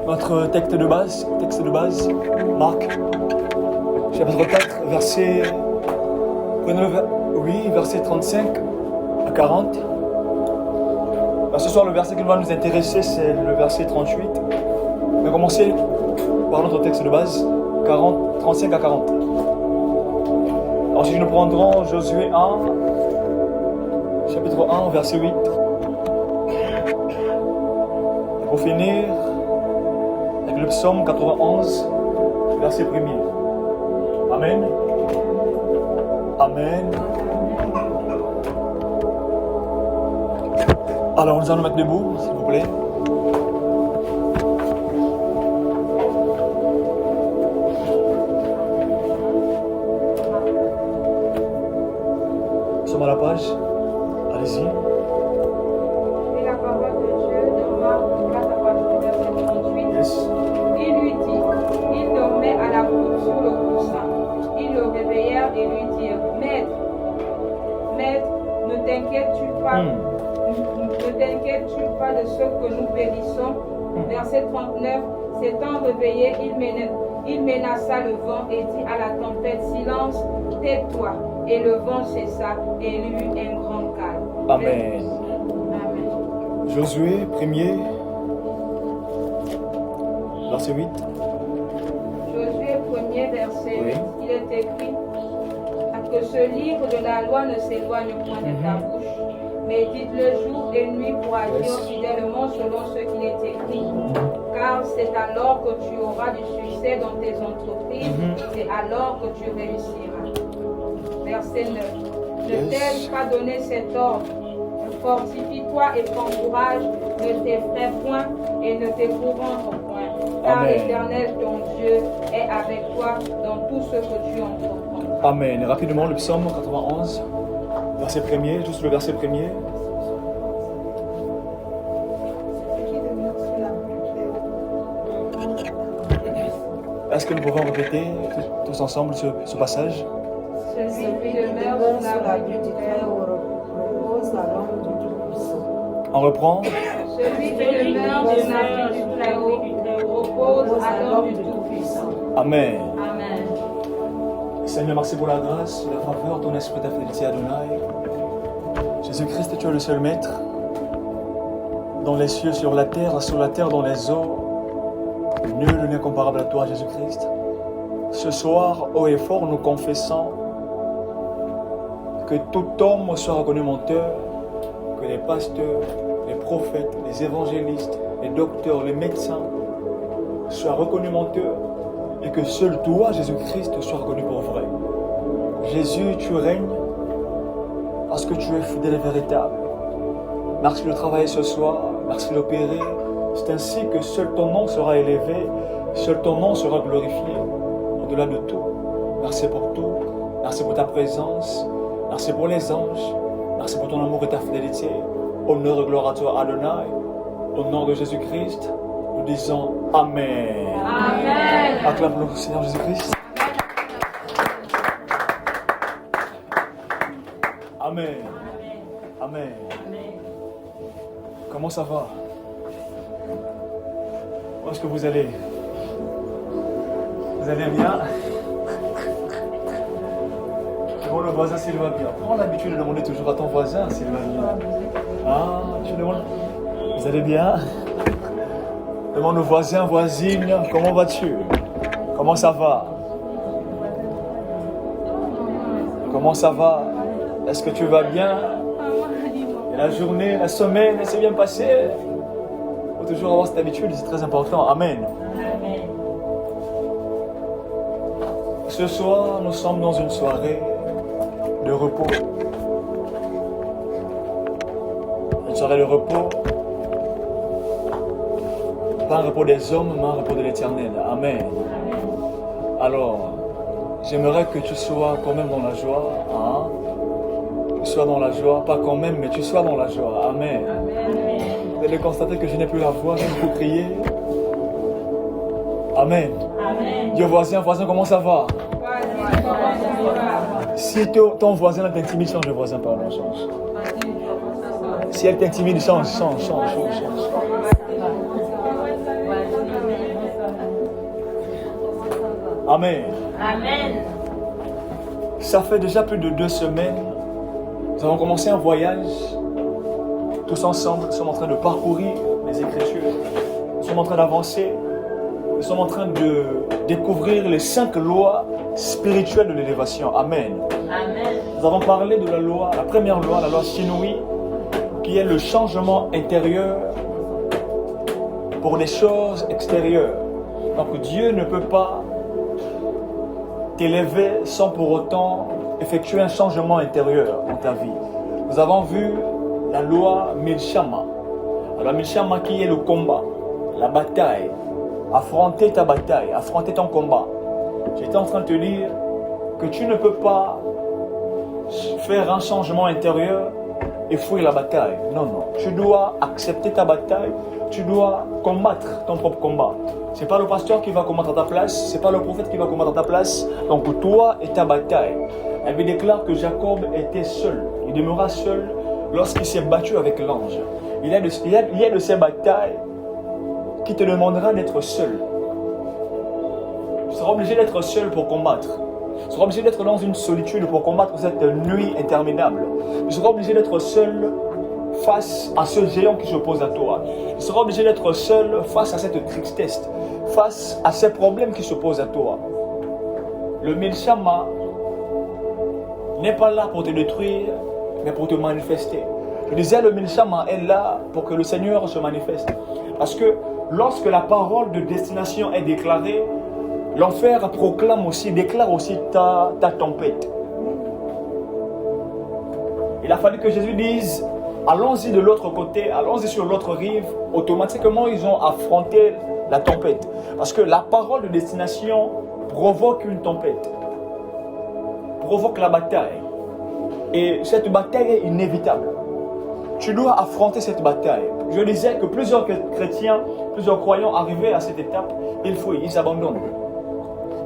Notre texte de base, Marc, chapitre 4, verset 35 à 40. Ce soir, le verset qui va nous intéresser, c'est le verset 38. On va commencer par notre texte de base, 35 à 40. Ensuite, nous prendrons Josué 1, chapitre 1, verset 8. Et pour finir, avec le psaume 91, verset 1er. Amen. Amen. Alors, nous allons nous mettre debout, s'il vous plaît. Nous sommes à la page. Allez-y. Et la parole de Dieu dans Marc 4 à partir du verset 38. Yes. Il lui dit, il dormait à la porte sur le coussin. Ils le réveillèrent et lui dirent, Maître, ne t'inquiètes-tu pas, de ce que nous périssons? Verset 39, s'étant réveillé, il menaça le vent et dit à la tempête, silence, tais-toi. Et le vent cessa et il y eut un grand calme. Amen. Amen. Josué 1er, verset 8. Josué 1er, verset 8, Oui. il est écrit que ce livre de la loi ne s'éloigne point de ta bouche, mais dites-le jour et nuit pour agir fidèlement selon ce qu'il est écrit. Car c'est alors que tu auras du succès dans tes entreprises, c'est alors que tu réussiras. Verset 9. Ne t'ai-je pas donné cet ordre? Fortifie-toi et prends courage, ne t'effraie point et ne t'épouvantes point, car Amen. l'Éternel ton Dieu est avec toi dans tout ce que tu entreprendras. Amen. Rapidement, le psaume 91, verset 1er, juste le verset 1er. Est-ce que nous pouvons répéter tous ensemble ce passage? Celui qui demeure sur la vue du Très-Haut repose à l'ombre du Tout-Puissant. On reprend. Celui qui demeure sur la vue du Très-Haut repose à l'ombre du Tout-Puissant. Amen. Amen. Seigneur, merci pour la grâce, la faveur, ton esprit, ta fidélité, Adonai. Jésus-Christ, tu es le seul maître. Dans les cieux, sur la terre dans les eaux. Nul n'est comparable à toi, Jésus-Christ. Ce soir, haut et fort, nous confessons que tout homme soit reconnu menteur, que les pasteurs, les prophètes, les évangélistes, les docteurs, les médecins soient reconnus menteurs et que seul toi, Jésus-Christ, sois reconnu pour vrai. Jésus, tu règnes parce que tu es fidèle et véritable. Merci de travailler ce soir, merci d'opérer. C'est ainsi que seul ton nom sera élevé, seul ton nom sera glorifié, au-delà de tout. Merci pour tout, merci pour ta présence, merci pour les anges, merci pour ton amour et ta fidélité. Honneur et gloire à toi, Adonai. Au nom de Jésus-Christ, nous disons Amen. Amen. Acclame le Seigneur Jésus-Christ. Amen. Amen. Comment ça va? Où est-ce que vous allez? Vous allez bien? Bon, le voisin s'il va bien. Prends l'habitude de demander toujours à ton voisin s'il va bien. Ah, tu demandes? Vous allez bien? Demande aux voisins, voisines, comment vas-tu? Comment ça va? Comment ça va? Est-ce que tu vas bien? Et la journée, la semaine, elle s'est bien passée? Il faut toujours avoir cette habitude, c'est très important. Amen. Ce soir, nous sommes dans une soirée de repos. Une soirée de repos. Pas un repos des hommes, mais un repos de l'Éternel. Amen. Alors, j'aimerais que tu sois quand même dans la joie. Hein? Tu sois dans la joie, pas quand même, mais tu sois dans la joie. Amen. Vous allez constater que je n'ai plus la voix, je ne peux prier. Amen. Dis au voisin, comment ça va? Si ton voisin t'intimide, change de voisin, pardon, change. Si elle t'intimide, change. Amen. Amen. Ça fait déjà plus de 2 semaines. Nous avons commencé un voyage. Tous ensemble, nous sommes en train de parcourir les Écritures. Nous sommes en train d'avancer. Nous sommes en train de découvrir les 5 lois spirituelles de l'élévation. Amen. Amen. Nous avons parlé de la loi, la première loi, la loi Shinui, qui est le changement intérieur pour les choses extérieures. Donc Dieu ne peut pas t'élever sans pour autant effectuer un changement intérieur dans ta vie. Nous avons vu la loi Milshama. La loi Milshama qui est le combat, la bataille. Affronter ta bataille, affronter ton combat. J'étais en train de te dire que tu ne peux pas faire un changement intérieur et fuir la bataille. Non, non. Tu dois accepter ta bataille. Tu dois combattre ton propre combat. Ce n'est pas le pasteur qui va combattre à ta place. Ce n'est pas le prophète qui va combattre à ta place. Donc toi et ta bataille. Elle lui déclare que Jacob était seul. Il demeura seul lorsqu'il s'est battu avec l'ange. Il y a de ces batailles qui te demandera d'être seul. Tu seras obligé d'être seul pour combattre. Tu seras obligé d'être dans une solitude pour combattre cette nuit interminable. Tu seras obligé d'être seul face à ce géant qui s'oppose à toi. Tu seras obligé d'être seul face à cette tristesse, face à ces problèmes qui s'opposent à toi. Le Milshama n'est pas là pour te détruire, mais pour te manifester. Je disais, le Milshama est là pour que le Seigneur se manifeste. Parce que lorsque la parole de destination est déclarée, l'enfer déclare aussi ta tempête. Il a fallu que Jésus dise, allons-y de l'autre côté, allons-y sur l'autre rive. Automatiquement, ils ont affronté la tempête. Parce que la parole de destination provoque une tempête, provoque la bataille. Et cette bataille est inévitable. Tu dois affronter cette bataille. Je disais que plusieurs chrétiens, plusieurs croyants arrivés à cette étape, ils fuient, ils abandonnent.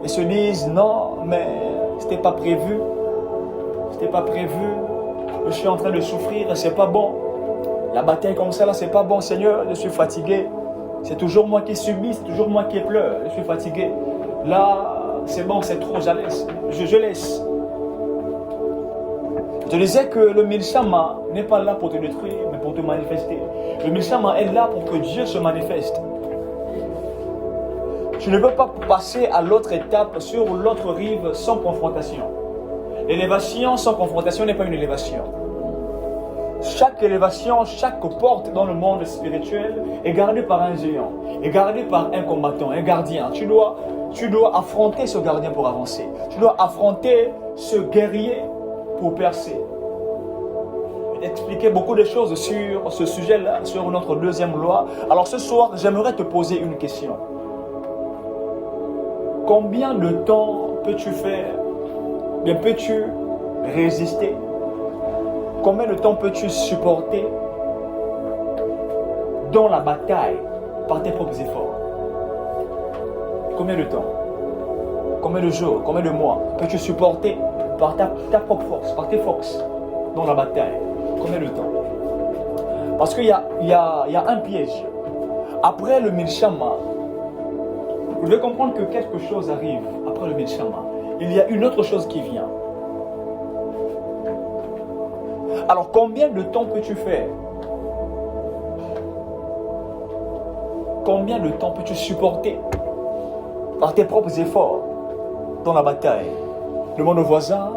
Ils se disent, non, mais c'était pas prévu. C'était pas prévu. Je suis en train de souffrir, c'est pas bon. La bataille comme ça, là, c'est pas bon, Seigneur, je suis fatigué. C'est toujours moi qui subis, c'est toujours moi qui pleure. Je suis fatigué. Là, c'est bon, c'est trop, je laisse. Je laisse. Je disais que le Milshama n'est pas là pour te détruire, mais pour te manifester. Le Milshama est là pour que Dieu se manifeste. Tu ne peux pas passer à l'autre étape, sur l'autre rive, sans confrontation. L'élévation sans confrontation n'est pas une élévation. Chaque élévation, chaque porte dans le monde spirituel est gardée par un géant, est gardée par un combattant, un gardien. Tu dois affronter ce gardien pour avancer. Tu dois affronter ce guerrier pour percer. Je vais expliquer beaucoup de choses sur ce sujet-là, sur notre deuxième loi. Alors ce soir, j'aimerais te poser une question. Combien de temps peux-tu faire, bien peux-tu résister? Combien de temps peux-tu supporter dans la bataille par tes propres efforts? Combien de temps? Combien de jours? Combien de mois peux-tu supporter par ta propre force, par tes forces dans la bataille? Combien de temps? Parce qu'il y a un piège. Après le Milshama, vous devez comprendre que quelque chose arrive après le Milshama. Il y a une autre chose qui vient. Alors combien de temps peux-tu faire? Combien de temps peux-tu supporter par tes propres efforts dans la bataille? Demande au voisin,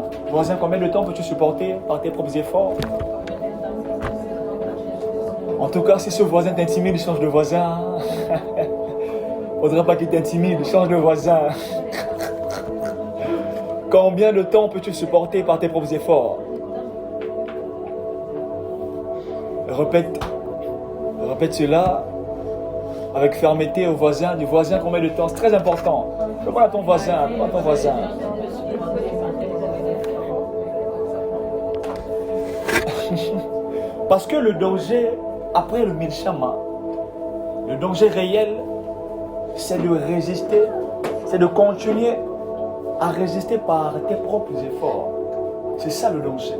combien de temps peux-tu supporter par tes propres efforts? En tout cas, si ce voisin t'intimide, change de voisin. Il ne faudrait pas qu'il t'intimide, change de voisin. Combien de temps peux-tu supporter par tes propres efforts? Répète cela avec fermeté au voisin. Du voisin, combien de temps? C'est très important. Demande à ton voisin, Parce que le danger, après le Milshama, le danger réel, c'est de résister, c'est de continuer à résister par tes propres efforts. C'est ça le danger.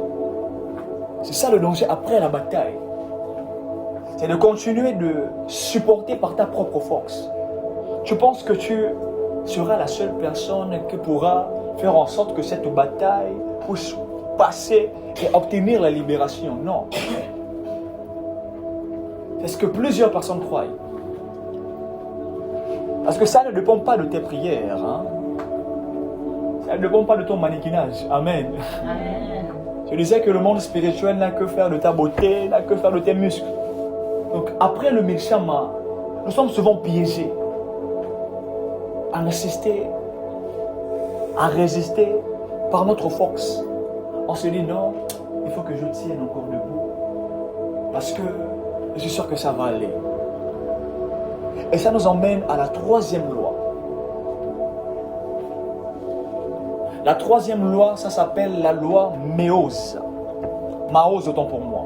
C'est ça le danger après la bataille. C'est de continuer de supporter par ta propre force. Tu penses que tu sera la seule personne qui pourra faire en sorte que cette bataille puisse passer et obtenir la libération. Non. C'est ce que plusieurs personnes croient. Parce que ça ne dépend pas de tes prières. Hein? Ça ne dépend pas de ton mannequinage. Amen. Amen. Je disais que le monde spirituel n'a que faire de ta beauté, n'a que faire de tes muscles. Donc après le Milshama, nous sommes souvent piégés à insister, à résister par notre force. On se dit non, il faut que je tienne encore debout. Parce que je suis sûr que ça va aller. Et ça nous emmène à la troisième loi. La troisième loi, ça s'appelle la loi Méose. Maose, autant pour moi.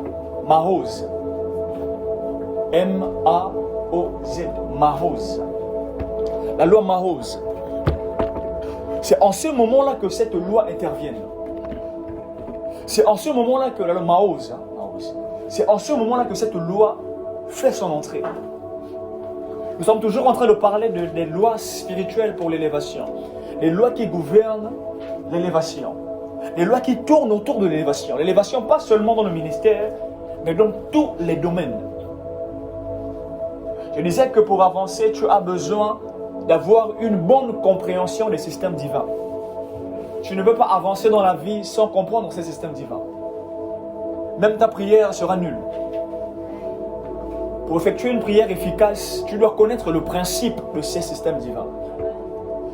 Maose. M-A-O-Z. Maose. La loi Maose. C'est en ce moment-là que cette loi intervient. C'est en ce moment-là que la loi Maose. C'est en ce moment-là que cette loi fait son entrée. Nous sommes toujours en train de parler des lois spirituelles pour l'élévation. Les lois qui gouvernent l'élévation. Les lois qui tournent autour de l'élévation. L'élévation pas seulement dans le ministère, mais dans tous les domaines. Je disais que pour avancer, tu as besoin d'avoir une bonne compréhension des systèmes divins. Tu ne peux pas avancer dans la vie sans comprendre ces systèmes divins. Même ta prière sera nulle. Pour effectuer une prière efficace, tu dois connaître le principe de ces systèmes divins.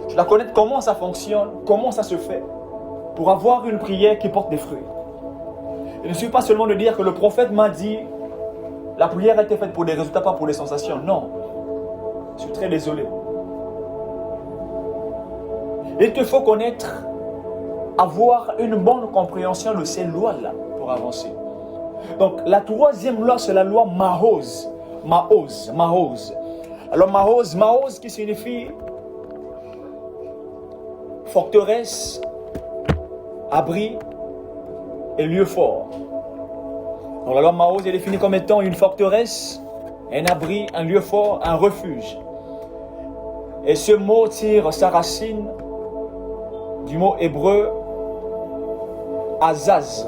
Tu dois connaître comment ça fonctionne, comment ça se fait, pour avoir une prière qui porte des fruits. Il ne suffit pas seulement de dire que le prophète m'a dit la prière a été faite pour des résultats, pas pour des sensations. Non. Je suis très désolé. Il te faut connaître, avoir une bonne compréhension de ces lois-là pour avancer. Donc, la troisième loi, c'est la loi Maose. Maose. Alors, Maose qui signifie forteresse, abri et lieu fort. Donc, la loi Maose est définie comme étant une forteresse, un abri, un lieu fort, un refuge. Et ce mot tire sa racine du mot hébreu Azaz.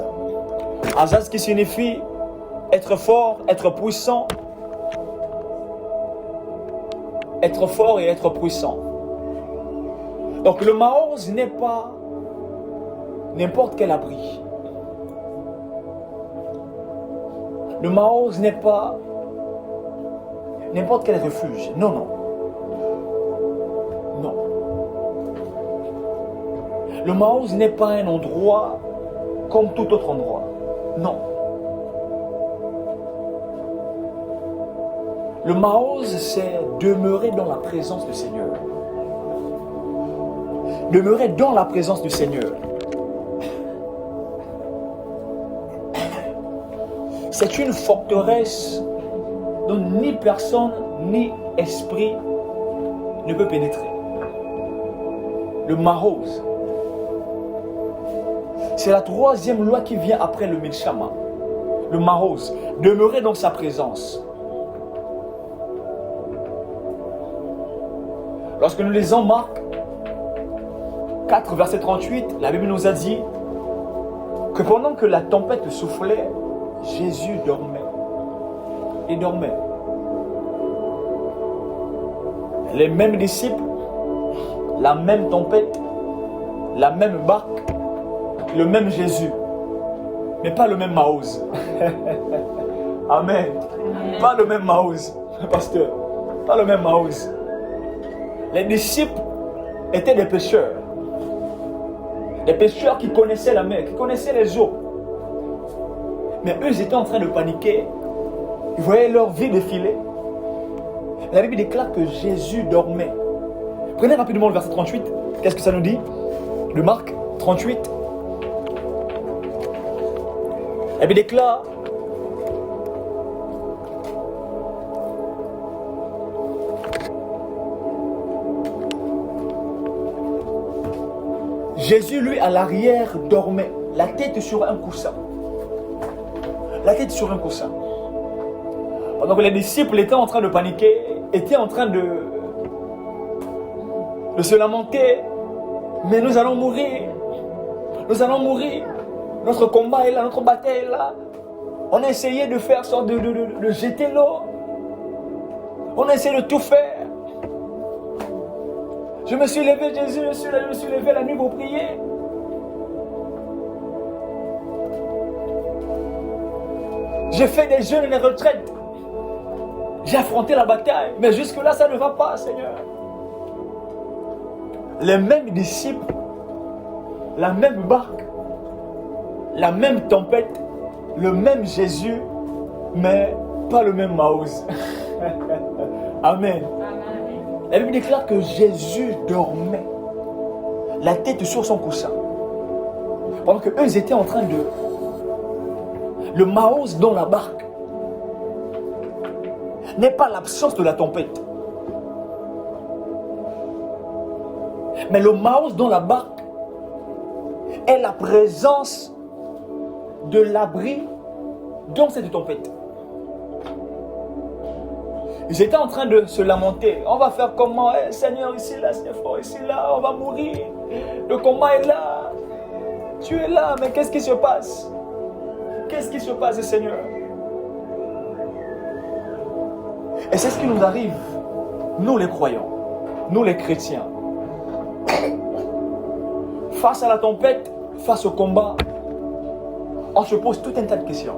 Azaz qui signifie être fort, être puissant. Être fort et être puissant. Donc le Maose n'est pas n'importe quel abri. Le Maose n'est pas n'importe quel refuge. Non, non. Non. Le Maose n'est pas un endroit comme tout autre endroit. Non. Le Maose, c'est demeurer dans la présence du Seigneur. Demeurer dans la présence du Seigneur. C'est une forteresse dont ni personne, ni esprit ne peut pénétrer. Le Maose. C'est la troisième loi qui vient après le Milshama. Le Maose. Demeurer dans sa présence. Lorsque nous lisons Marc 4, verset 38, la Bible nous a dit que pendant que la tempête soufflait, Jésus dormait. Il dormait. Les mêmes disciples, la même tempête, la même barque, le même Jésus, mais pas le même Maose. Amen. Pas le même Maose, pasteur. Pas le même Maose. Les disciples étaient des pêcheurs. Des pêcheurs qui connaissaient la mer, qui connaissaient les eaux. Mais eux, ils étaient en train de paniquer. Ils voyaient leur vie défiler. La Bible déclare que Jésus dormait. Prenez rapidement le verset 38. Qu'est-ce que ça nous dit? De Marc 38. La Bible déclare Jésus, lui, à l'arrière, dormait, la tête sur un coussin. La tête sur un coussin. Pendant que les disciples étaient en train de paniquer, étaient en train de se lamenter, mais nous allons mourir. Nous allons mourir. Notre combat est là, notre bataille est là. On a essayé de faire sorte de jeter l'eau. On a essayé de tout faire. Je me suis levé, Jésus, je me suis levé la nuit pour prier. J'ai fait des jeûnes et des retraites. J'ai affronté la bataille. Mais jusque-là, ça ne va pas, Seigneur. Les mêmes disciples, la même barque, la même tempête, le même Jésus, mais pas le même Maoz. Amen. La Bible déclare que Jésus dormait, la tête sur son coussin. Pendant qu'eux, ils étaient en train de... Le Maoz dans la barque n'est pas l'absence de la tempête. Mais le Maoz dans la barque est la présence de l'abri dans cette tempête. Ils étaient en train de se lamenter. On va faire comment? Seigneur, ici, là, c'est fort, ici, là, on va mourir. Le combat est là. Tu es là, mais qu'est-ce qui se passe? Qu'est-ce qui se passe, Seigneur? Et c'est ce qui nous arrive, nous les croyants, nous les chrétiens. Face à la tempête, face au combat, on se pose tout un tas de questions.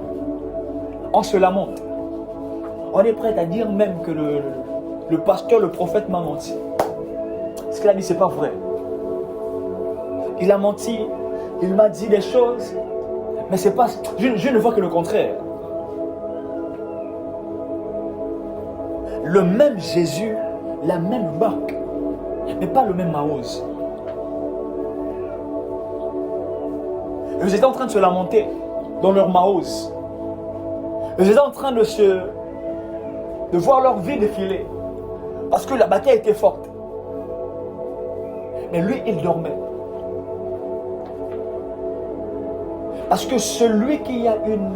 On se lamente. On est prêt à dire même que le pasteur, le prophète m'a menti. Ce qu'il a dit, ce n'est pas vrai. Il a menti, il m'a dit des choses, mais c'est pas. Je ne vois que le contraire. Le même Jésus, la même barque, mais pas le même Maoz. Ils étaient en train de se lamenter dans leur Maoz. Ils étaient en train de voir leur vie défiler. Parce que la bataille était forte. Mais lui, il dormait. Parce que celui qui a une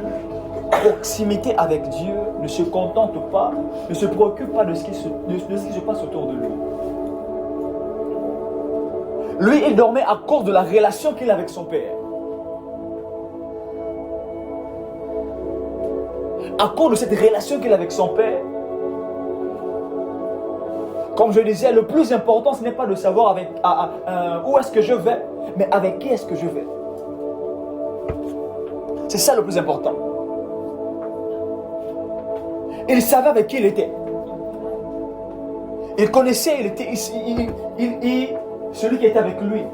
proximité avec Dieu ne se contente pas, ne se préoccupe pas de ce qui se passe autour de lui. Lui, il dormait à cause de la relation qu'il a avec son Père. À cause de cette relation qu'il a avec son Père, comme je disais, le plus important, ce n'est pas de savoir où est-ce que je vais, mais avec qui est-ce que je vais. C'est ça le plus important. Il savait avec qui il était. Il connaissait, celui qui était avec lui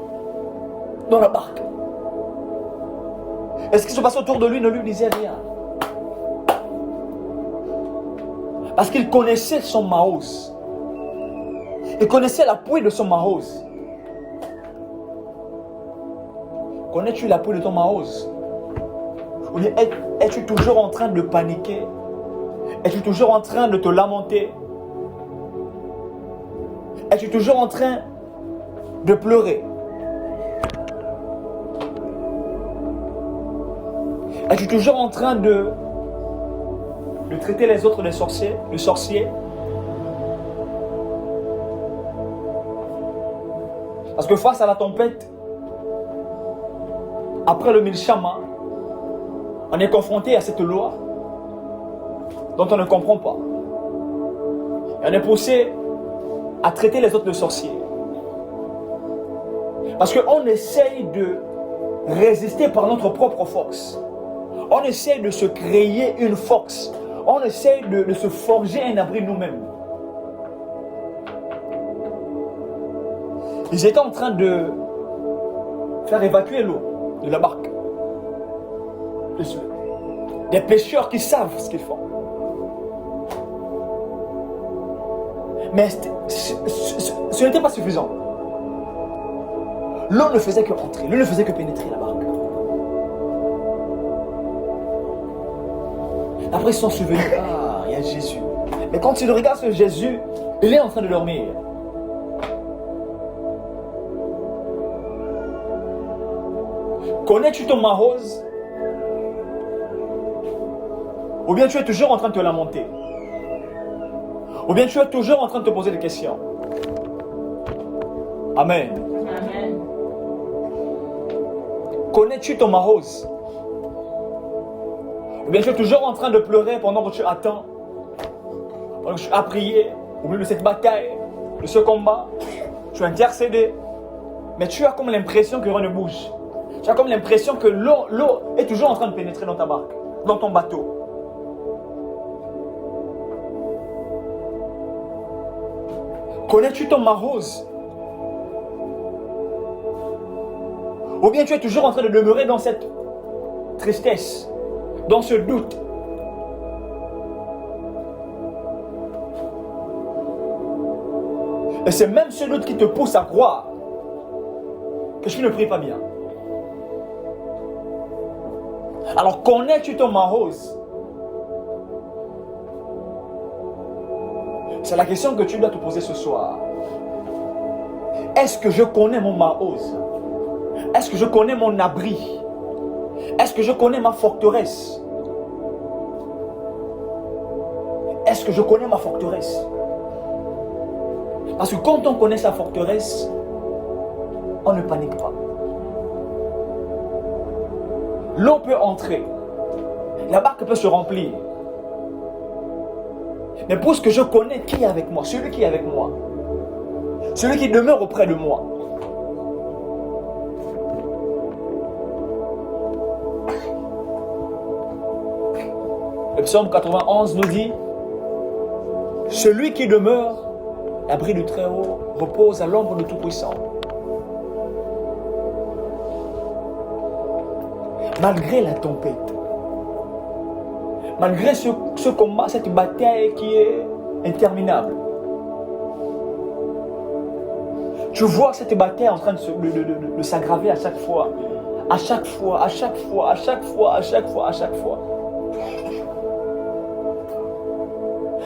dans la barque. Et ce qui se passait autour de lui ne lui disait rien. Parce qu'il connaissait son Maoz. Il connaissait l'appui de son Maoz. Connais-tu l'appui de ton Maoz? Ou bien es-tu toujours en train de paniquer? Es-tu toujours en train de te lamenter? Es-tu toujours en train de pleurer? Es-tu toujours en train de traiter les autres de sorciers? Parce que face à la tempête, après le Milchama, on est confronté à cette loi dont on ne comprend pas. Et on est poussé à traiter les autres de sorciers. Parce qu'on essaye de résister par notre propre force. On essaye de se créer une force. On essaye de se forger un abri nous-mêmes. Ils étaient en train de faire évacuer l'eau de la barque. Des pêcheurs qui savent ce qu'ils font. Mais ce n'était pas suffisant. L'eau ne faisait que rentrer, l'eau ne faisait que pénétrer la barque. Après ils se sont souvenus, il y a Jésus. Mais quand ils regardent ce Jésus, il est en train de dormir. Connais-tu ton Maoz? Ou bien tu es toujours en train de te lamenter? Ou bien tu es toujours en train de te poser des questions? Amen. Amen. Connais-tu ton Marose? Ou bien tu es toujours en train de pleurer pendant que tu attends, pendant que tu as prié, au milieu de cette bataille, de ce combat, tu as intercédé, mais tu as comme l'impression que rien ne bouge. Tu as comme l'impression que l'eau est toujours en train de pénétrer dans ta barque, dans ton bateau. Connais-tu ton Marose? Ou bien tu es toujours en train de demeurer dans cette tristesse, dans ce doute. Et c'est même ce doute qui te pousse à croire que tu ne pries pas bien. Alors connais-tu ton Marose? C'est la question que tu dois te poser ce soir. Est-ce que je connais mon Marose? Est-ce que je connais mon abri? Est-ce que je connais ma forteresse? Est-ce que je connais ma forteresse? Parce que quand on connaît sa forteresse, on ne panique pas. L'eau peut entrer, la barque peut se remplir. Mais puisque je connais qui est avec moi, celui qui est avec moi, celui qui demeure auprès de moi, le psaume 91 nous dit: celui qui demeure à l'abri du Très-Haut repose à l'ombre du Tout-Puissant. Malgré la tempête, malgré ce combat, cette bataille qui est interminable, tu vois cette bataille en train de s'aggraver à chaque fois. À chaque fois, à chaque fois, à chaque fois, à chaque fois, à chaque fois.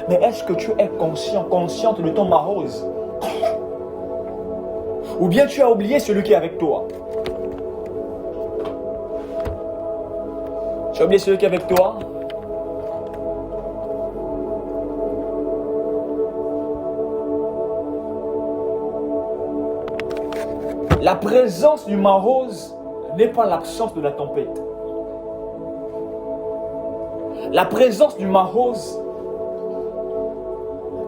Mais est-ce que tu es consciente de ton Marose? Ou bien tu as oublié celui qui est avec toi? Tu as oublié celui qui est avec toi? La présence du Marose n'est pas l'absence de la tempête. La présence du Marose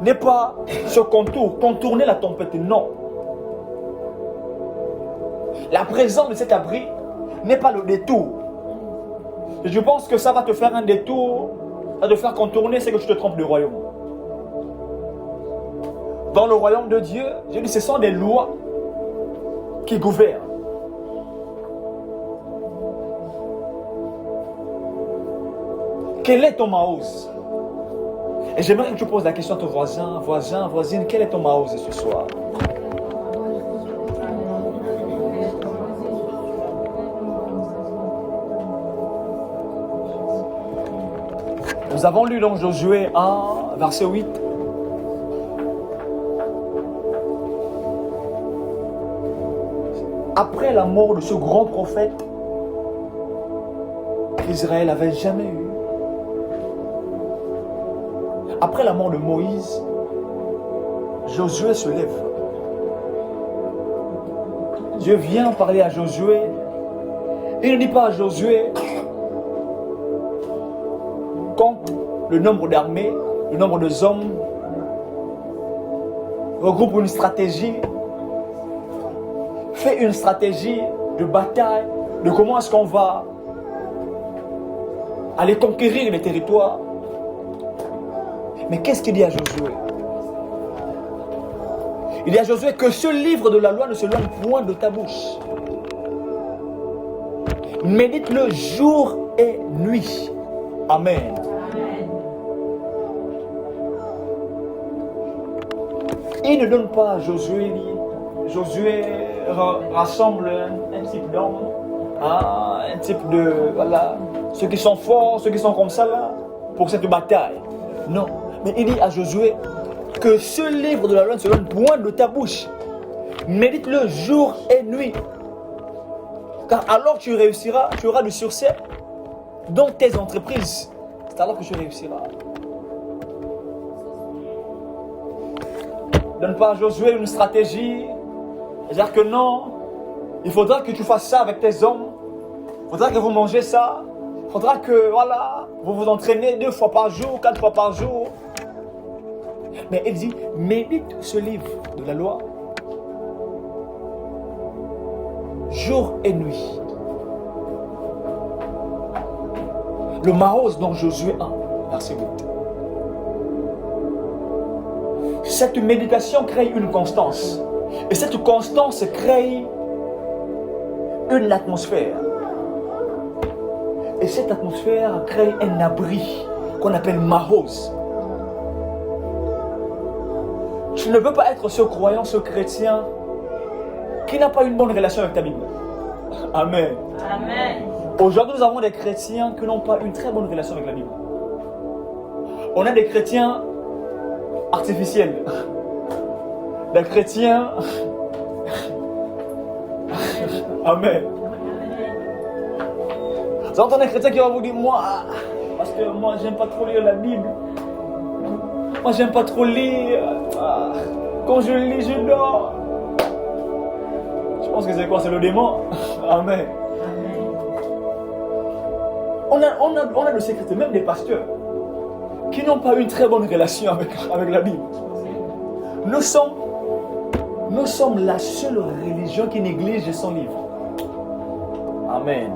n'est pas ce contour, contourner la tempête, non. La présence de cet abri n'est pas le détour. Et je pense que ça va te faire un détour, ça va te faire contourner, c'est que tu te trompes de royaume. Dans le royaume de Dieu, je dis, ce sont des lois qui gouvernent. Quel est ton Marose? Et j'aimerais que tu poses la question à ton voisin, voisine, quel est ton Marose ce soir? Nous avons lu dans Josué 1, verset 8. Après la mort de ce grand prophète qu'Israël n'avait jamais eu, après la mort de Moïse, Josué se lève. Dieu vient parler à Josué. Il ne dit pas à Josué: compte le nombre d'armées, le nombre de hommes, regroupe une stratégie, fais une stratégie de bataille, de comment est-ce qu'on va aller conquérir les territoires. Mais qu'est-ce qu'il dit à Josué? Il dit à Josué que ce livre de la loi ne se loigne point de ta bouche. Médite-le jour et nuit. Amen. Amen. Il ne donne pas à Josué, Josué rassemble un type d'homme, un type de, voilà, ceux qui sont forts, ceux qui sont comme ça là, pour cette bataille. Non. Mais il dit à Josué que ce livre de la loi ne se loigne point de ta bouche. Médite-le jour et nuit. Car alors tu réussiras, tu auras du succès dans tes entreprises. C'est alors que tu réussiras. Donne pas à Josué une stratégie C'est-à-dire que non, il faudra que tu fasses ça avec tes hommes. Il faudra que vous mangez ça. Il faudra que, voilà, vous vous entraînez 2 fois par jour, 4 fois par jour. Mais il dit, médite ce livre de la loi jour et nuit. Le Maos dans Josué 1, verset 8. Cette méditation crée une constance. Et cette constance crée une atmosphère. Et cette atmosphère crée un abri qu'on appelle Maos. Tu ne peux pas être ce croyant, ce chrétien qui n'a pas une bonne relation avec ta Bible. Amen. Amen. Aujourd'hui, nous avons des chrétiens qui n'ont pas une très bonne relation avec la Bible. On a des chrétiens artificiels. Des chrétiens... Amen. Vous entendez des chrétiens qui vont vous dire, moi, parce que moi, j'aime pas trop lire la Bible. Moi, j'aime pas trop lire. Quand je lis, je dors. Je pense que c'est quoi? C'est le démon. Amen. On a le secret, même des pasteurs qui n'ont pas une très bonne relation avec la Bible. Nous sommes la seule religion qui néglige son livre. Amen.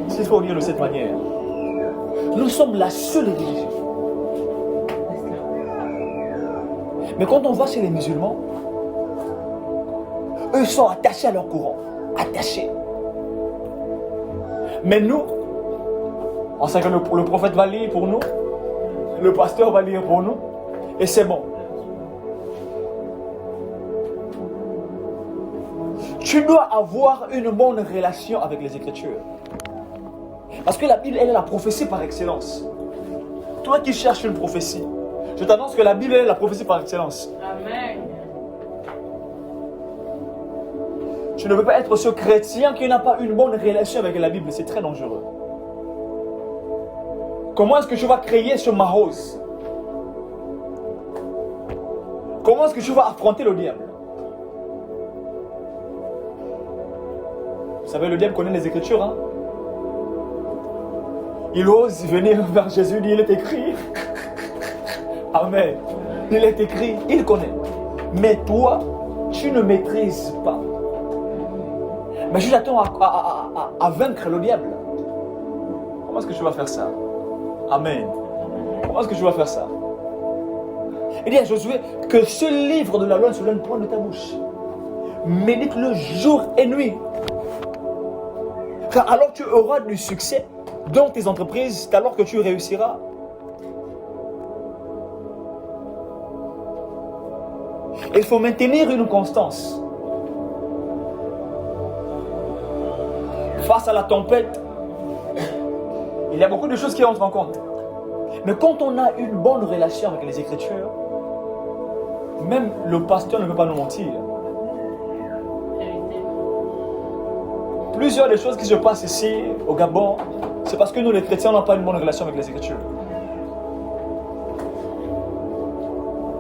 C'est ce qu'il faut dire de cette manière. Nous sommes la seule religion. Mais quand on va chez les musulmans, eux sont attachés à leur courant. Attachés. Mais nous, on sait que le prophète va lire pour nous, le pasteur va lire pour nous, et c'est bon. Tu dois avoir une bonne relation avec les Écritures. Parce que la Bible, elle est la prophétie par excellence. Toi qui cherches une prophétie, je t'annonce que la Bible est la prophétie par excellence. Amen. Tu ne peux pas être ce chrétien qui n'a pas une bonne relation avec la Bible. C'est très dangereux. Comment est-ce que tu vas créer ce Maos? Comment est-ce que tu vas affronter le diable? Vous savez, le diable connaît les Écritures, hein? Il ose venir vers Jésus, il est écrit. Amen. Il est écrit, il connaît. Mais toi, tu ne maîtrises pas. Mais je t'attends à vaincre le diable. Comment est-ce que tu vas faire ça? Amen. Comment est-ce que tu vas faire ça? Il dit à Josué que ce livre de la loi ne se donne point de ta bouche. Médite-le jour et nuit. Car alors tu auras du succès dans tes entreprises, alors que tu réussiras. Il faut maintenir une constance. Face à la tempête, il y a beaucoup de choses qui entrent en compte. Mais quand on a une bonne relation avec les Écritures, même le pasteur ne peut pas nous mentir. Plusieurs des choses qui se passent ici, au Gabon, c'est parce que nous, les chrétiens, n'avons pas une bonne relation avec les Écritures.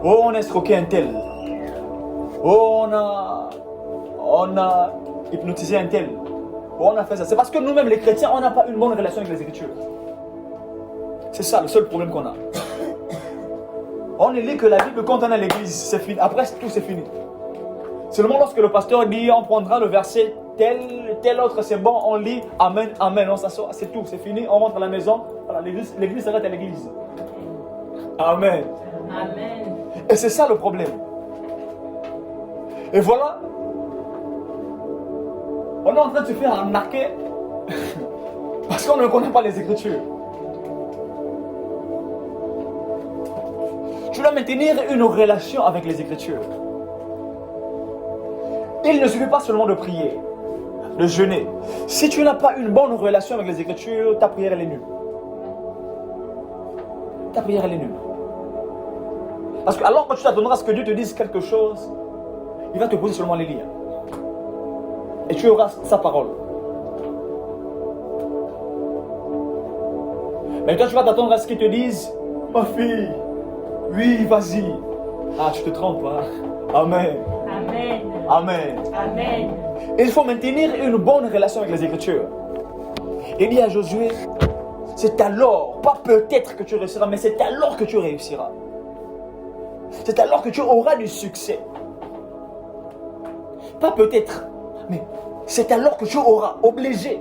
Oh, on a escroqué un tel. Oh, on a hypnotisé un tel. Oh, on a fait ça. C'est parce que nous-mêmes, les chrétiens, on n'a pas une bonne relation avec les Écritures. C'est ça le seul problème qu'on a. On ne lit que la Bible quand on est à l'église, c'est fini. Après, tout c'est fini. Seulement lorsque le pasteur dit, on prendra le verset tel autre, c'est bon, on lit, amen, amen, on s'assoit, c'est tout, c'est fini, on rentre à la maison, voilà, l'église s'arrête à l'église. Amen. Amen. Et c'est ça le problème. Et voilà, on est en train de se faire arnaquer parce qu'on ne connaît pas les Écritures. Tu dois maintenir une relation avec les Écritures. Il ne suffit pas seulement de prier, de jeûner. Si tu n'as pas une bonne relation avec les Écritures, ta prière elle est nulle. Ta prière elle est nulle. Parce que alors que tu t'attendras à ce que Dieu te dise quelque chose, il va te poser seulement les lire. Et tu auras sa parole. Mais toi tu vas t'attendre à ce qu'il te dise, ma fille, oui, vas-y. Ah, tu te trompes, hein? Amen. Amen. Amen. Amen. Il faut maintenir une bonne relation avec les Écritures. Il dit à Josué, c'est alors, pas peut-être que tu réussiras, mais c'est alors que tu réussiras. C'est alors que tu auras du succès. Pas peut-être, mais c'est alors que tu auras, obligé.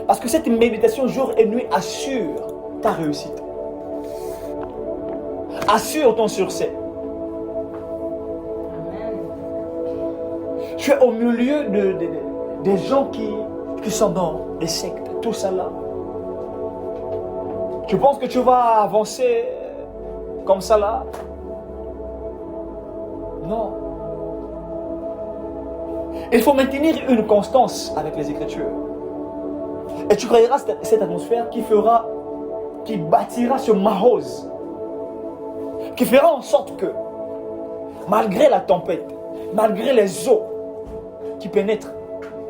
Parce que cette méditation jour et nuit assure ta réussite. Assure ton succès. Tu es au milieu des gens qui sont dans les sectes, tout ça là. Tu penses que tu vas avancer comme ça là? Non. Il faut maintenir une constance avec les Écritures. Et tu créeras cette atmosphère qui bâtira ce marose, qui fera en sorte que, malgré la tempête, malgré les eaux qui pénètrent,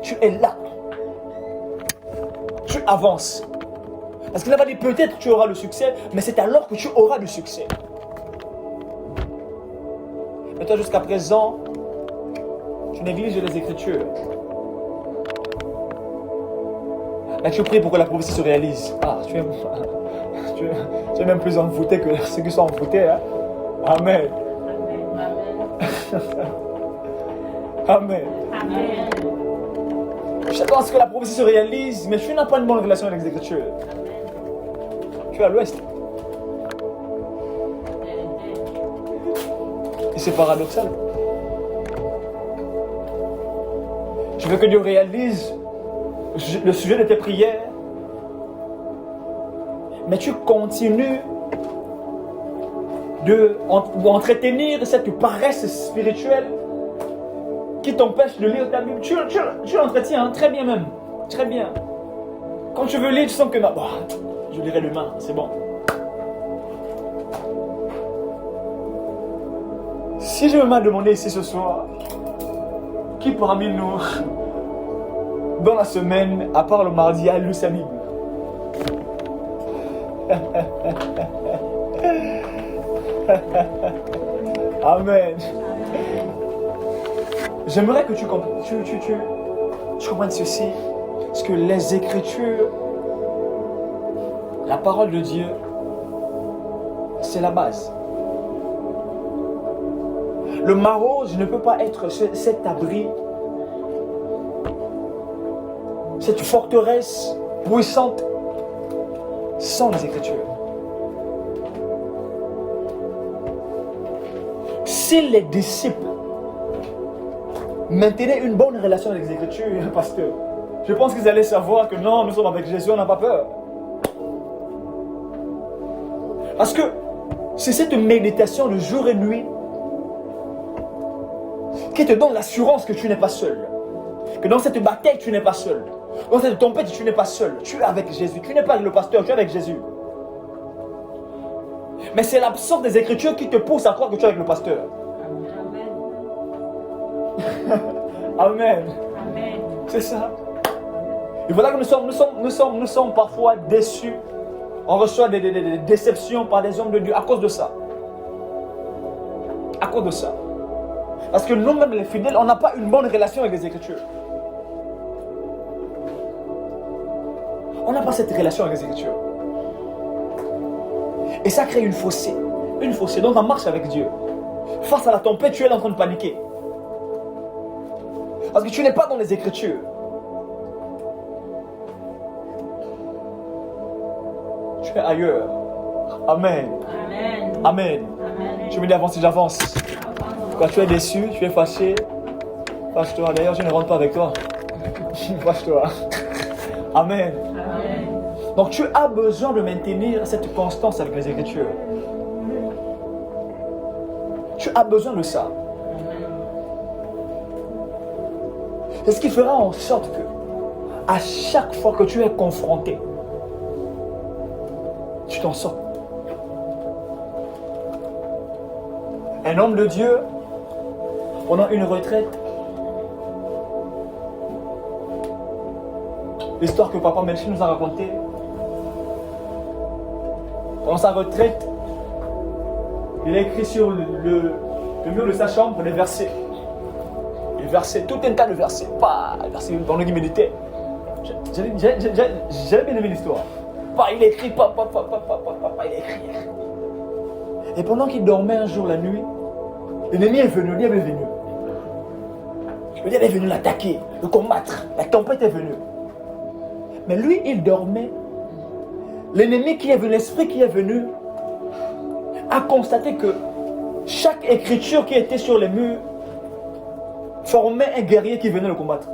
tu es là. Tu avances. Parce qu'il n'a pas dit peut-être tu auras le succès, mais c'est alors que tu auras du succès. Mais toi, jusqu'à présent, tu négliges les Écritures. Mais tu pries pour que la prophétie se réalise. Ah, tu es même plus envoûté que ceux qui sont envoûtés. Hein? Amen. Amen. Amen. Je pense que la prophétie se réalise, mais tu n'as pas une bonne relation avec les Écritures. Tu es à l'ouest. Et c'est paradoxal. Tu veux que Dieu réalise le sujet de tes prières, mais tu continues d'entretenir cette paresse spirituelle qui t'empêche de lire ta Bible. Tu l'entretiens, hein, très bien même. Très bien. Quand tu veux lire, tu sens que non, je lirai demain, c'est bon. Si je me mets à demander ici ce soir, qui parmi nous, dans la semaine, à part le mardi, a lu sa Bible? Amen. J'aimerais que tu comprennes ceci, parce que les Écritures, la parole de Dieu, c'est la base. Le marose ne peut pas être cet abri, cette forteresse puissante sans les Écritures. Si les disciples maintenaient une bonne relation avec les Écritures, pasteur, je pense qu'ils allaient savoir que non, nous sommes avec Jésus, on n'a pas peur. Parce que c'est cette méditation de jour et nuit qui te donne l'assurance que tu n'es pas seul. Que dans cette bataille, tu n'es pas seul. Dans cette tempête, tu n'es pas seul. Tu es avec Jésus. Tu n'es pas avec le pasteur, tu es avec Jésus. Mais c'est l'absence des Écritures qui te pousse à croire que tu es avec le pasteur. Amen. Amen. C'est ça. Et voilà que nous sommes parfois déçus. On reçoit des déceptions par des hommes de Dieu à cause de ça. À cause de ça. Parce que nous-mêmes, les fidèles, on n'a pas une bonne relation avec les Écritures. On n'a pas cette relation avec les Écritures. Et ça crée une fossée. Une fossée. Donc on marche avec Dieu. Face à la tempête, tu es en train de paniquer. Parce que tu n'es pas dans les Écritures. Tu es ailleurs. Amen. Amen. Amen. Amen. Tu me dis avant si j'avance. Quand tu es déçu, tu es fâché. Fâche-toi. D'ailleurs, je ne rentre pas avec toi. Fâche-toi. Amen. Amen. Donc tu as besoin de maintenir cette constance avec les Écritures. Tu as besoin de ça. C'est ce qui fera en sorte que, à chaque fois que tu es confronté, tu t'en sors. Un homme de Dieu, pendant une retraite, l'histoire que Papa Melchi nous a racontée, pendant sa retraite, il a écrit sur le mur de sa chambre des versets. versets, tout un tas de versets. Pas, versets pendant qu'il méditait. J'avais bien aimé l'histoire. Pas, il écrit, pas, il écrit. Et pendant qu'il dormait un jour la nuit, l'ennemi est venu, le diable est venu. Le diable est venu l'attaquer, le combattre. La tempête est venue. Mais lui, il dormait. L'ennemi qui est venu, l'esprit qui est venu, a constaté que chaque écriture qui était sur les murs formait un guerrier qui venait le combattre.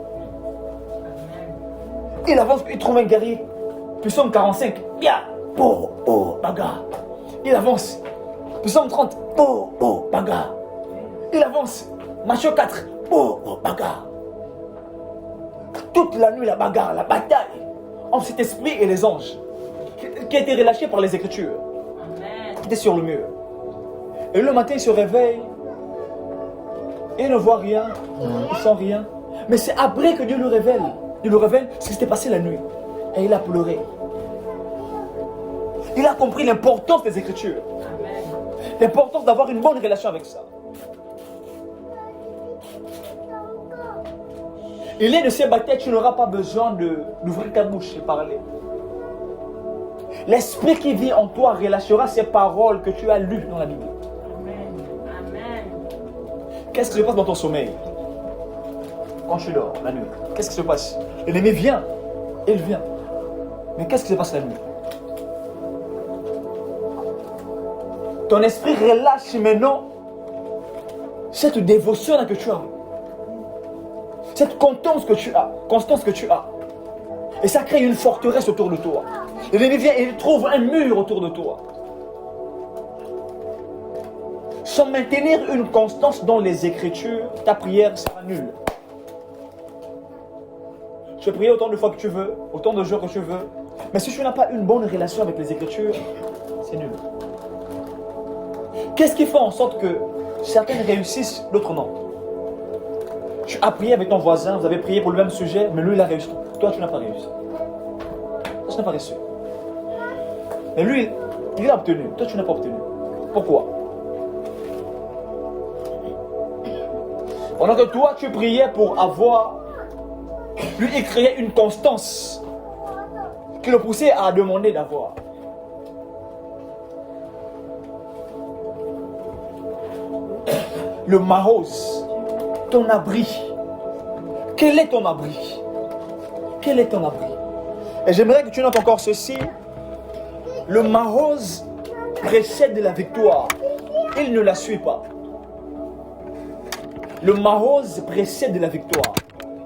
Il avance, il trouve un guerrier. Psaume 45, bien, bagarre. Il avance. Psaume 30, bagarre. Il avance. Matthieu 4, bagarre. Toute la nuit, la bagarre, la bataille entre cet esprit et les anges qui a été relâché par les Écritures. Qui était sur le mur. Et le matin, il se réveille. Et il ne voit rien. Il ne sent rien. Mais c'est après que Dieu le révèle. Il le révèle ce qui s'était passé la nuit. Et il a pleuré. Il a compris l'importance des Écritures. L'importance d'avoir une bonne relation avec ça. Il est de ces batailles, tu n'auras pas besoin d'ouvrir ta bouche et parler. L'esprit qui vit en toi relâchera ces paroles que tu as lues dans la Bible. Amen. Qu'est-ce qui se passe dans ton sommeil? Quand tu dors la nuit, qu'est-ce qui se passe? L'ennemi vient, il vient. Mais qu'est-ce qui se passe la nuit? Ton esprit relâche maintenant cette dévotion que tu as. Cette constance que tu as. Et ça crée une forteresse autour de toi. L'ennemi vient et il trouve un mur autour de toi. Sans maintenir une constance dans les Écritures, ta prière sera nulle. Tu peux prier autant de fois que tu veux, autant de jours que tu veux. Mais si tu n'as pas une bonne relation avec les Écritures, c'est nul. Qu'est-ce qui fait en sorte que certaines réussissent, d'autres non? Tu as prié avec ton voisin, vous avez prié pour le même sujet, mais lui il a réussi. Toi tu n'as pas réussi. Toi tu n'as pas réussi. Mais lui, il a obtenu. Toi tu n'as pas obtenu. Pourquoi? Pendant que toi tu priais pour avoir, lui il créait une constance qui le poussait à demander d'avoir. Le Mahos, ton abri. Quel est ton abri? Quel est ton abri? Et j'aimerais que tu notes encore ceci. Le Mahos précède la victoire. Il ne la suit pas. Le Mahos précède la victoire.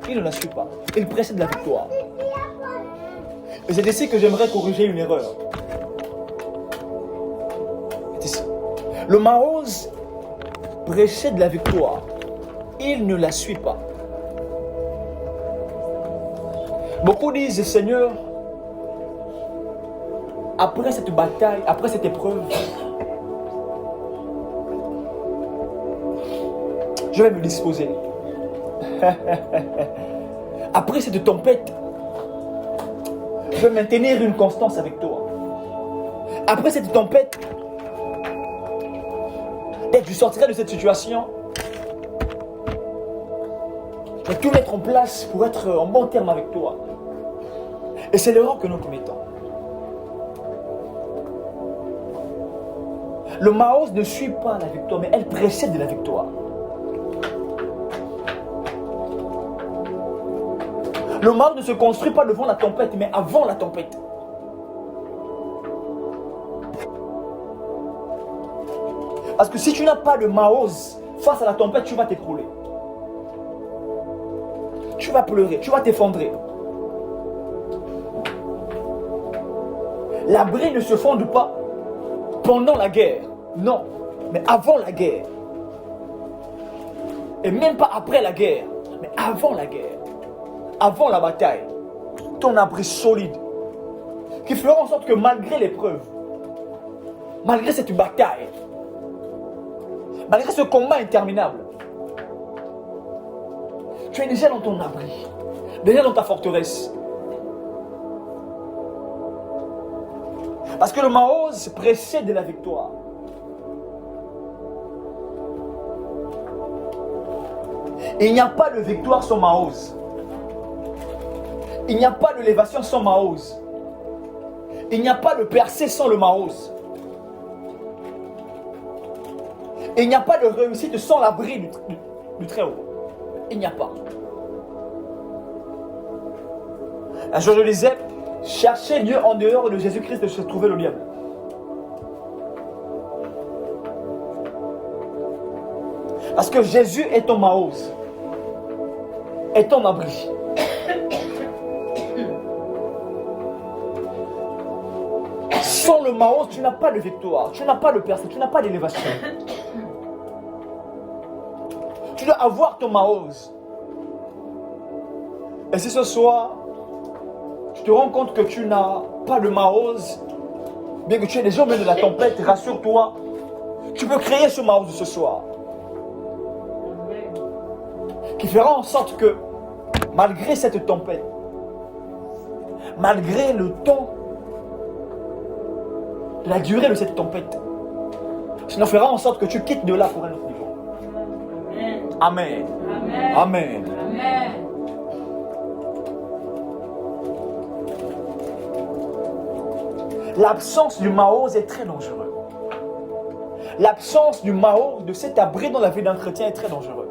Il ne la suit pas. Il précède la victoire. Et c'est ici que j'aimerais corriger une erreur. C'est ici. Le Mahos précède la victoire. Il ne la suit pas. Beaucoup disent, Seigneur, après cette bataille, après cette épreuve, je vais me disposer. Après cette tempête, je vais maintenir une constance avec toi. Après cette tempête, dès que je sortirai de cette situation, je vais tout mettre en place pour être en bon terme avec toi. Et c'est l'erreur que nous commettons. Le Mahos ne suit pas la victoire, mais elle précède la victoire. Le Mahos ne se construit pas devant la tempête, mais avant la tempête. Parce que si tu n'as pas de Mahos face à la tempête, tu vas t'écrouler. Tu vas pleurer, tu vas t'effondrer. L'abri ne se fonde pas pendant la guerre, non, mais avant la guerre. Et même pas après la guerre, mais avant la guerre, avant la bataille. Ton abri solide, qui fera en sorte que malgré l'épreuve, malgré cette bataille, malgré ce combat interminable, tu es déjà dans ton abri, déjà dans ta forteresse. Parce que le Mahos précède la victoire. Il n'y a pas de victoire sans Mahoz. Il n'y a pas d'élévation sans Mahoz. Il n'y a pas de percée sans le Mahoz. Il n'y a pas de réussite sans l'abri du Très-Haut. Il n'y a pas. Un jour je disais, chercher Dieu en dehors de Jésus-Christ, se trouver le diable. Parce que Jésus est ton Mahoz, est ton abri. Sans le Mahoz, tu n'as pas de victoire, tu n'as pas de percée, tu n'as pas d'élévation. Tu dois avoir ton Mahoz. Et si ce soir, tu te rends compte que tu n'as pas de Mahoz, bien que tu es déjà au milieu de la tempête, rassure-toi, tu peux créer ce Mahoz ce soir. Qui fera en sorte que, malgré cette tempête, malgré le temps, la durée de cette tempête, cela fera en sorte que tu quittes de là pour un autre niveau. Amen. Amen. Amen. Amen. L'absence du Mahoz est très dangereux. L'absence du Mahoz, de cet abri dans la vie d'un chrétien, est très dangereux.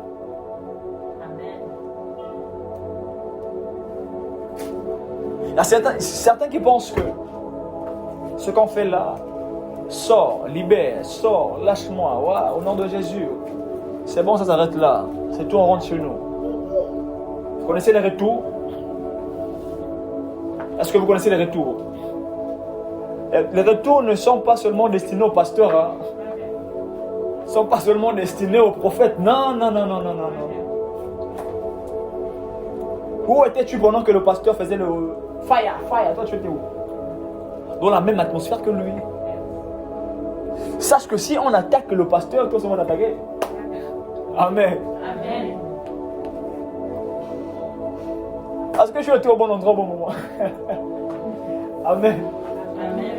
Il y a certains qui pensent que ce qu'on fait là, sors, libère, sors, lâche-moi, ouais, au nom de Jésus. C'est bon, ça s'arrête là. C'est tout, on rentre chez nous. Vous connaissez les retours? Est-ce que vous connaissez les retours? Les retours ne sont pas seulement destinés aux pasteurs. Hein. Ils ne sont pas seulement destinés aux prophètes. Non, non, non, non, non, non, non. Où étais-tu pendant que le pasteur faisait le fire, fire? Toi, tu étais où? Dans la même atmosphère que lui. Sache que si on attaque le pasteur, toi, c'est moi d'attaquer. Amen. Amen. Est-ce que je suis au bon endroit au bon moment? Amen. Amen.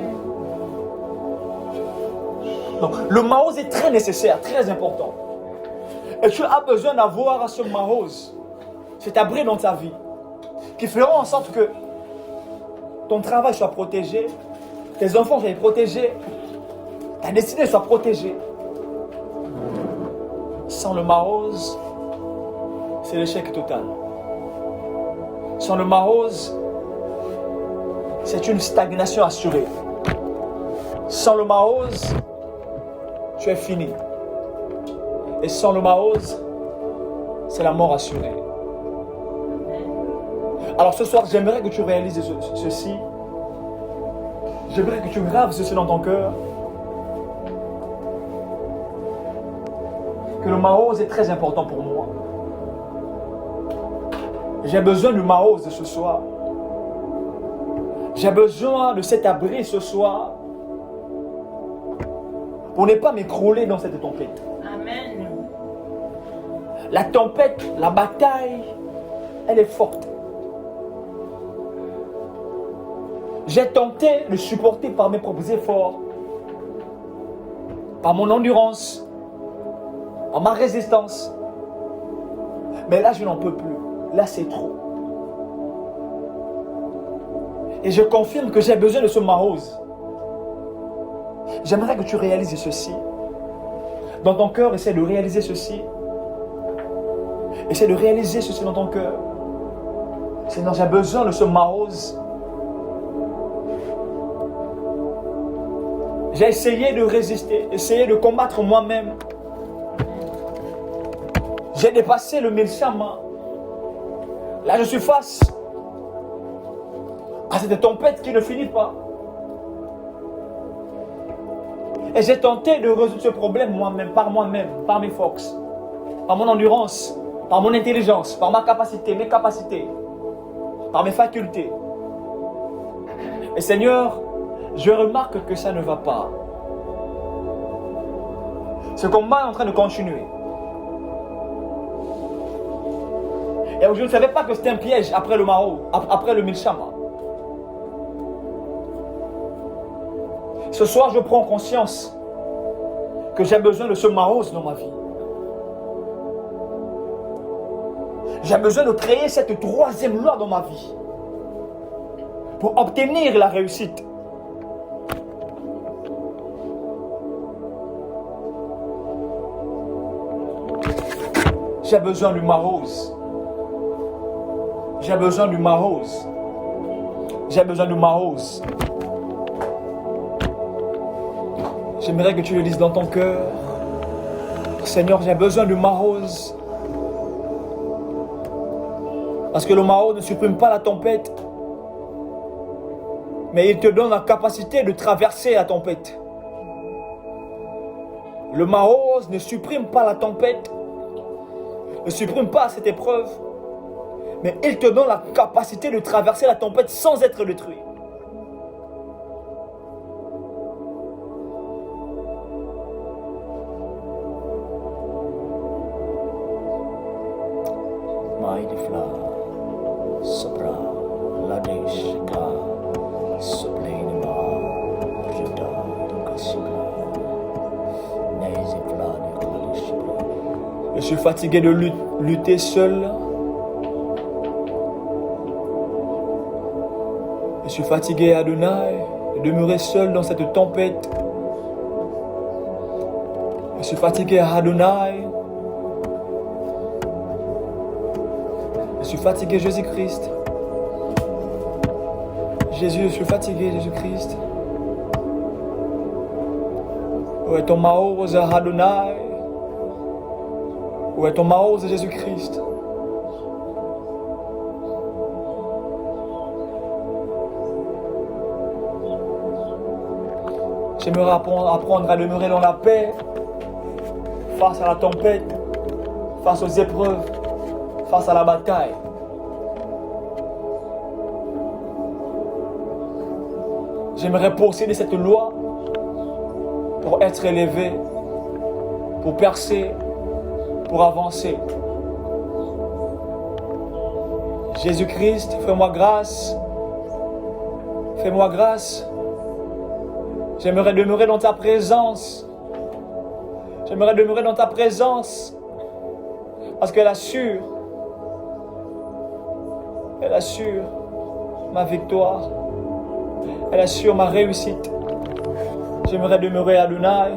Donc, le Mahoz est très nécessaire, très important. Et tu as besoin d'avoir ce Mahoz, cet abri dans ta vie, qui fera en sorte que ton travail soit protégé, tes enfants soient protégés, ta destinée soit protégée. Sans le Mahoz, c'est l'échec total. Sans le Mahoz, c'est une stagnation assurée. Sans le Mahoz, tu es fini. Et sans le Mahoz, c'est la mort assurée. Alors ce soir, j'aimerais que tu réalises ceci. J'aimerais que tu graves ceci dans ton cœur. Que le Mahoz est très important pour moi. J'ai besoin du Mahoz ce soir. J'ai besoin de cet abri ce soir pour ne pas m'écrouler dans cette tempête. Amen. La tempête, la bataille, elle est forte. J'ai tenté de supporter par mes propres efforts, par mon endurance, par ma résistance. Mais là, je n'en peux plus. Là, c'est trop. Et je confirme que j'ai besoin de ce Mahoz. J'aimerais que tu réalises ceci. Dans ton cœur, essaie de réaliser ceci. Essaie de réaliser ceci dans ton cœur. Seigneur, j'ai besoin de ce Mahoz. J'ai essayé de résister, essayé de combattre moi-même. J'ai dépassé le Milchama. Là, je suis face à cette tempête qui ne finit pas. Et j'ai tenté de résoudre ce problème moi-même, par mes forces, par mon endurance, par mon intelligence, par ma capacité, mes capacités, par mes facultés. Et Seigneur, je remarque que ça ne va pas. Ce combat est en train de continuer. Et je ne savais pas que c'était un piège après le Maro, après le Milchama. Ce soir, je prends conscience que j'ai besoin de ce Mahoz dans ma vie. J'ai besoin de créer cette troisième loi dans ma vie pour obtenir la réussite. J'ai besoin du Mahos. J'ai besoin du Mahos. J'ai besoin du Mahos. J'aimerais que tu le dises dans ton cœur. Seigneur, j'ai besoin du Mahos. Parce que le Mahos ne supprime pas la tempête, mais il te donne la capacité de traverser la tempête. Le Mahos ne supprime pas la tempête, ne supprime pas cette épreuve, mais il te donne la capacité de traverser la tempête sans être détruit. Maïdifla, Sopra, Ladesh, Ka, Soplenima, Jeta, Kasipla, Neizifla, Nekadeshipla. Je suis fatigué de lutter seul. Je suis fatigué, Adonai, de demeurer seul dans cette tempête. Je suis fatigué, Adonai. Je suis fatigué, Jésus-Christ. Jésus, je suis fatigué, Jésus-Christ. Où est ton Mahos, Adonai? Où est ton Mahos, Jésus-Christ? J'aimerais apprendre à demeurer dans la paix face à la tempête, face aux épreuves, face à la bataille. J'aimerais posséder cette loi pour être élevé, pour percer, pour avancer. Jésus-Christ, fais-moi grâce. Fais-moi grâce. J'aimerais demeurer dans ta présence. J'aimerais demeurer dans ta présence. Parce qu'elle assure ma victoire. Elle assure ma réussite. J'aimerais demeurer Adonai.